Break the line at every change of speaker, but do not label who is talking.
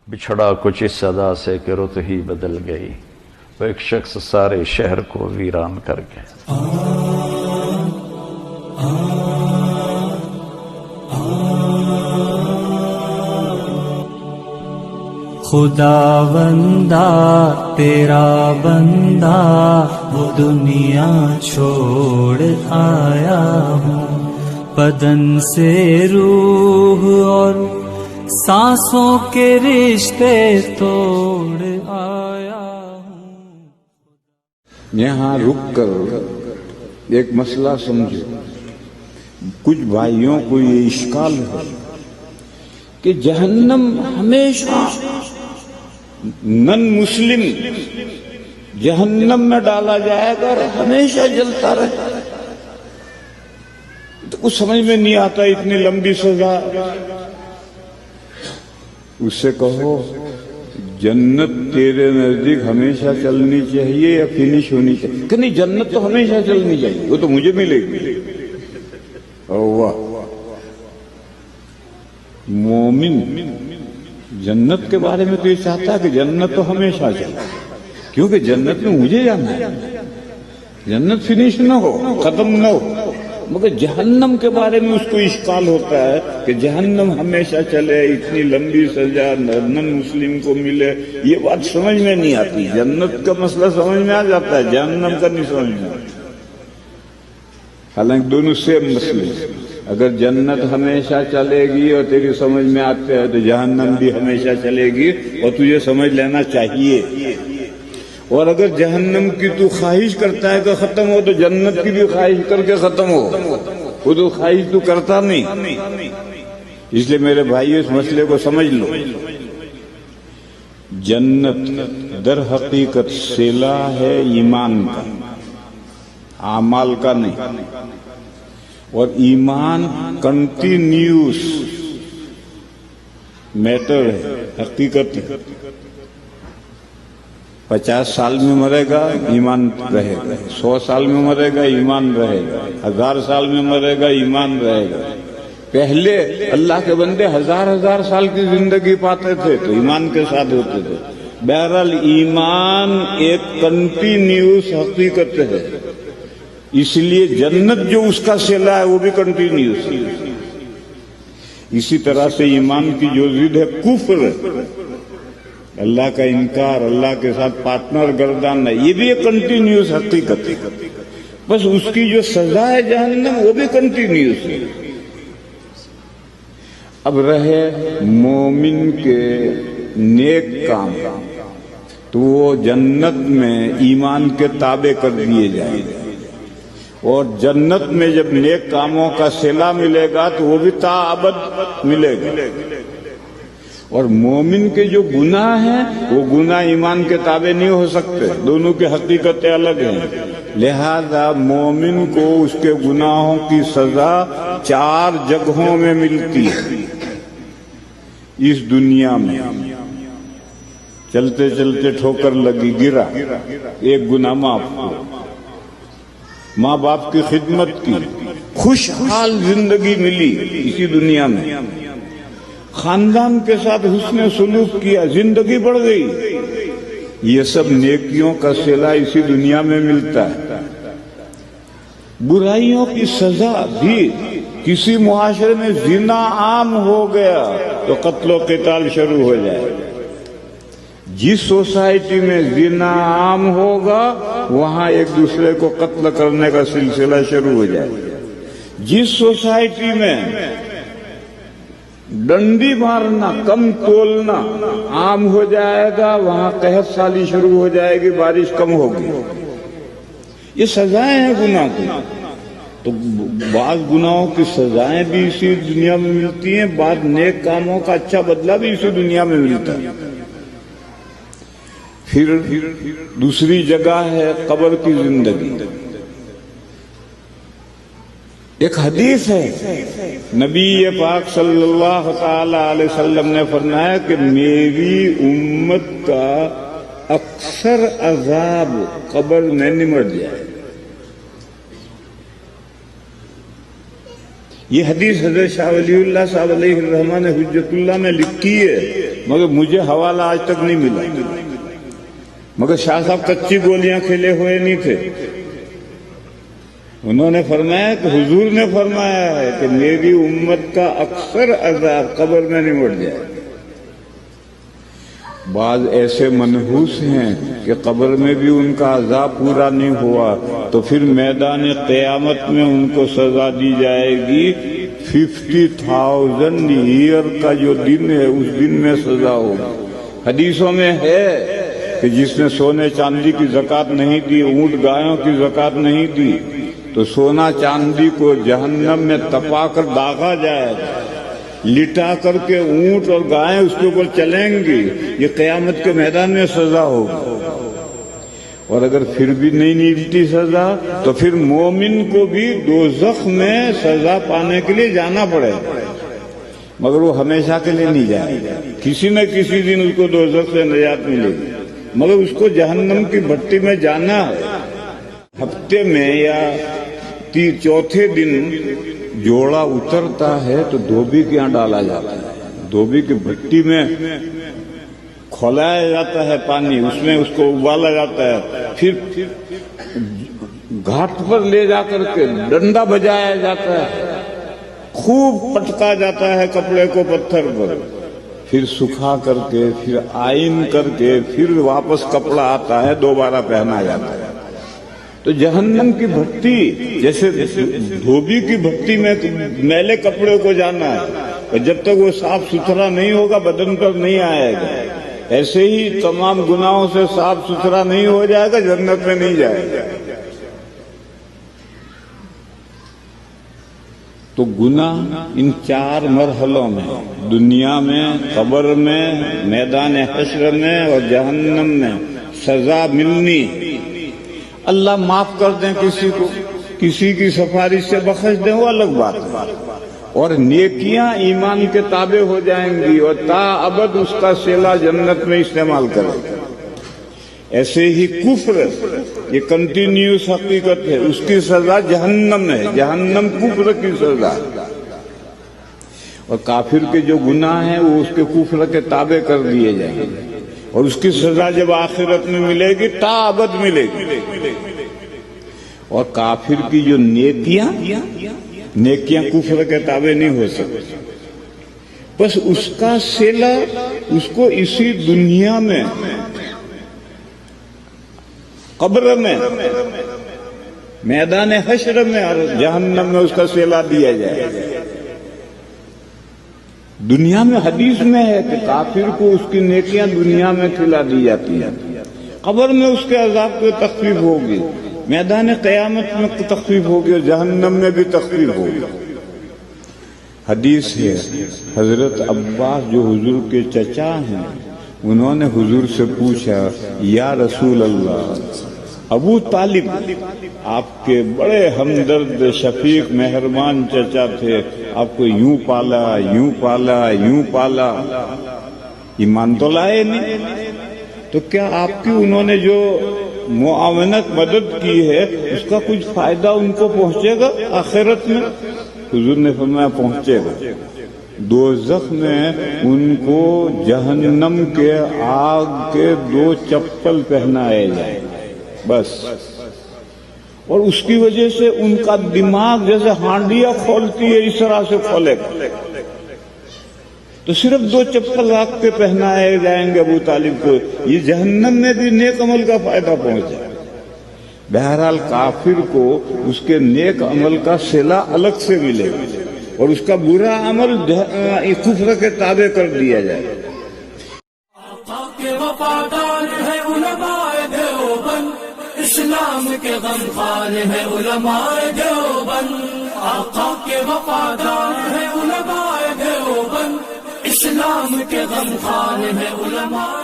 بچھڑا کچھ اس صدا سے کہ رت ہی بدل گئی، وہ ایک شخص سارے شہر کو ویران کر گیا۔
خدا بندہ تیرا بندہ وہ دنیا چھوڑ آیا ہوں، بدن سے روح اور سانسوں کے رشتے توڑ آیا ہوں۔
یہاں رک کر ایک مسئلہ سمجھو۔ کچھ بھائیوں کو یہ اشکال ہے کہ جہنم ہمیشہ نن مسلم جہنم میں ڈالا جائے گا اور ہمیشہ جلتا رہے گا۔ تو کچھ سمجھ میں نہیں آتا اتنی لمبی سزا۔ اس سے کہو جنت تیرے نزدیک ہمیشہ چلنی چاہیے یا فنش ہونی چاہیے؟ کہ نہیں، جنت تو ہمیشہ چلنی چاہیے، وہ تو مجھے ملے گی۔ واہ، مومن جنت کے بارے میں تو یہ چاہتا ہے کہ جنت تو ہمیشہ چلے، کیونکہ جنت میں مجھے جانا ہے، جنت فنش نہ ہو، ختم نہ ہو۔ مگر جہنم کے بارے میں اس کو اشکال ہوتا ہے کہ جہنم ہمیشہ چلے، اتنی لمبی سزا نن مسلم کو ملے، یہ بات سمجھ میں نہیں آتی۔ جنت کا مسئلہ سمجھ میں آ جاتا ہے، جہنم کا نہیں سمجھ میں آتا، حالانکہ دونوں سیم مسئلے۔ اگر جنت ہمیشہ چلے گی اور تیری سمجھ میں آتے ہے تو جہنم بھی ہمیشہ چلے گی اور تجھے سمجھ لینا چاہیے۔ اور اگر جہنم کی تو خواہش کرتا ہے کہ ختم ہو تو جنت کی بھی خواہش کر کے ختم ہو، وہ تو خواہش تو کرتا نہیں۔ اس لیے میرے بھائی اس مسئلے کو سمجھ لو۔ جنت در حقیقت صلہ ہے ایمان کا، اعمال کا نہیں، اور ایمان کنٹینیوس میٹر ہے، حقیقت ہے۔ 50 سال میں مرے گا ایمان رہے گا، 100 سال میں مرے گا ایمان رہے گا، 1000 سال میں مرے گا ایمان رہے گا۔ پہلے اللہ کے بندے ہزار سال کی زندگی پاتے تھے تو ایمان کے ساتھ ہوتے تھے۔ بہرحال ایمان ایک کنٹینیوس حقیقت ہے، اس لیے جنت جو اس کا صلہ ہے وہ بھی کنٹینیوس ہے۔ اسی طرح سے ایمان کی جو ضد ہے کفر، اللہ کا انکار، اللہ کے ساتھ پارٹنر گرداننا، یہ بھی ایک کنٹینیوس حقیقت ہے۔ بس اس کی جو سزا ہے جہنم وہ بھی کنٹینیوس ہے۔ اب رہے مومن کے نیک کام، تو وہ جنت میں ایمان کے تابع کر دیے جائیں گے، اور جنت میں جب نیک کاموں کا صلہ ملے گا تو وہ بھی تا ابد ملے گا۔ اور مومن کے جو گناہ ہیں وہ گناہ ایمان کے تابع نہیں ہو سکتے، دونوں کی حقیقتیں الگ ہیں۔ لہذا مومن کو اس کے گناہوں کی سزا 4 جگہوں میں ملتی ہے۔ اس دنیا میں چلتے چلتے ٹھوکر لگی، گرا، ایک گناہ معاف ہوا، ماں باپ کی خدمت کی، خوشحال زندگی ملی اسی دنیا میں، خاندان کے ساتھ حسن سلوک کیا، زندگی بڑھ گئی۔ یہ سب نیکیوں کا صلہ اسی دنیا میں ملتا ہے۔ برائیوں کی سزا بھی، کسی معاشرے میں زنا عام ہو گیا تو قتل و قتال شروع ہو جائے۔ جس سوسائٹی میں زنا عام ہوگا وہاں ایک دوسرے کو قتل کرنے کا سلسلہ شروع ہو جائے۔ جس سوسائٹی میں ڈنڈی مارنا، کم تولنا عام ہو جائے گا وہاں قحط سالی شروع ہو جائے گی، بارش کم ہوگی۔ یہ سزائیں ہیں گناہ کی۔ تو بعض گناہوں کی سزائیں بھی اسی دنیا میں ملتی ہیں، بعض نیک کاموں کا اچھا بدلہ بھی اسی دنیا میں ملتا ہے۔ پھر دوسری جگہ ہے قبر کی زندگی۔ ایک حدیث ہے، نبی پاک صلی اللہ تعالی علیہ وسلم نے فرمایا کہ میری امت کا اکثر عذاب قبر میں نمٹ جائے۔ یہ حدیث حضرت شاہ ولی اللہ صاحب علیہ الرحمہ نے حجت اللہ میں لکھی ہے۔ مگر مجھے حوالہ آج تک نہیں ملا. مگر شاہ صاحب کچی گولیاں کھیلے ہوئے نہیں تھے. انہوں نے فرمایا کہ حضور نے فرمایا ہے کہ میری امت کا اکثر عذاب قبر میں نہیں مٹ جائے. بعض ایسے منحوس ہیں کہ قبر میں بھی ان کا عذاب پورا نہیں ہوا تو پھر میدان قیامت میں ان کو سزا دی جائے گی. 50,000 ایئر کا جو دن ہے اس دن میں سزا ہوگی. حدیثوں میں ہے کہ جس نے سونے چاندی کی زکوٰۃ نہیں دی، اونٹ گایوں کی زکوٰۃ نہیں دی، تو سونا چاندی کو جہنم میں تپا کر داغا جائے گا. لٹا کر کے اونٹ اور گائیں اس کے اوپر چلیں گی. یہ قیامت کے میدان میں سزا ہوگی. اور اگر پھر بھی نہیں ملتی سزا تو پھر مومن کو بھی دوزخ میں سزا پانے کے لیے جانا پڑے گا. مگر وہ ہمیشہ کے لیے نہیں جائے گا. کسی نہ کسی دن اس کو دوزخ سے نجات ملے گی، مگر اس کو جہنم کی بھٹی میں جانا ہے. ہفتے میں یا چوتھے دن جوڑا اترتا ہے تو دھوبی کے یہاں ڈالا جاتا ہے. دھوبی کی بھٹی میں کھولایا جاتا ہے پانی، اس میں اس کو ابالا جاتا ہے. پھر گھاٹ پر لے جا کر کے ڈنڈا بجایا جاتا ہے، خوب پٹکا جاتا ہے کپڑے کو پتھر پر. پھر سکھا کر کے، پھر آئین کر کے، پھر واپس کپڑا آتا ہے، دوبارہ پہنا جاتا ہے. تو جہنم کی بھٹی جیسے دھوبی کی بھٹی میں میلے کپڑے کو جانا ہے، اور جب تک وہ صاف ستھرا نہیں ہوگا بدن پر نہیں آئے گا. ایسے ہی تمام گناہوں سے صاف ستھرا نہیں ہو جائے گا، جنت میں نہیں جائے گا. تو گناہ ان 4 مرحلوں میں، دنیا میں، قبر میں، میدان حشر میں اور جہنم میں سزا ملنی. اللہ معاف کر دیں کسی کو، کسی کی سفارش سے بخش دیں، وہ الگ بات ہے. اور نیکیاں ایمان کے تابع ہو جائیں گی اور تا ابد اس کا صلہ جنت میں استعمال کرے گا. ایسے ہی کفر یہ کنٹینیوس حقیقت ہے، اس کی سزا جہنم ہے. جہنم کفر کی سزا. اور کافر کے جو گناہ ہیں وہ اس کے کفر کے تابع کر دیے جائیں گے، اور اس کی سزا جب آخرت میں ملے گی تا ابد ملے گی. اور کافر کی جو نیکیاں کفر کے تابع نہیں ہو سکتی. بس اس کا صلہ اس کو اسی دنیا میں، قبر میں، میدان حشر میں اور جہنم میں اس کا صلہ دیا جائے. دنیا میں حدیث میں ہے کہ کافر کو اس کی نیکیاں دنیا میں کھلا دی جاتی ہیں، قبر میں اس کے عذاب کو تخفیف ہوگی، میدان قیامت میں تخفیف ہوگی اور جہنم میں بھی تخفیف ہوگی. حدیث ہے حضرت عباس جو حضور کے چچا ہیں، انہوں نے حضور سے پوچھا، یا رسول اللہ، ابو طالب آپ کے بڑے ہمدرد شفیق مہربان چچا تھے، آپ کو یوں پالا یوں پالا یوں پالا، ایمان تو لائے نہیں، تو کیا آپ کی انہوں نے جو معاونت مدد کی ہے اس کا کچھ فائدہ ان کو پہنچے گا آخرت میں؟ حضور نے فرمایا پہنچے گا. دوزخ میں ان کو جہنم کے آگ کے 2 چپل پہنائے جائیں بس. اور اس کی وجہ سے ان کا دماغ جیسے ہانڈیاں کھولتی ہے اس طرح سے کھولے گا. تو صرف 2 چپل آگ کے پہنائے جائیں گے ابو طالب کو. یہ جہنم میں بھی نیک عمل کا فائدہ پہنچا. بہرحال کافر کو اس کے نیک عمل کا صلہ الگ سے ملے گا اور اس کا برا عمل کفر کے تابع کر دیا جائے.
اسلام کے غمخوار ہے علماء دیوبند، آقا کے وفادار ہے علماء دیوبند، اسلام کے غمخوار ہے علماء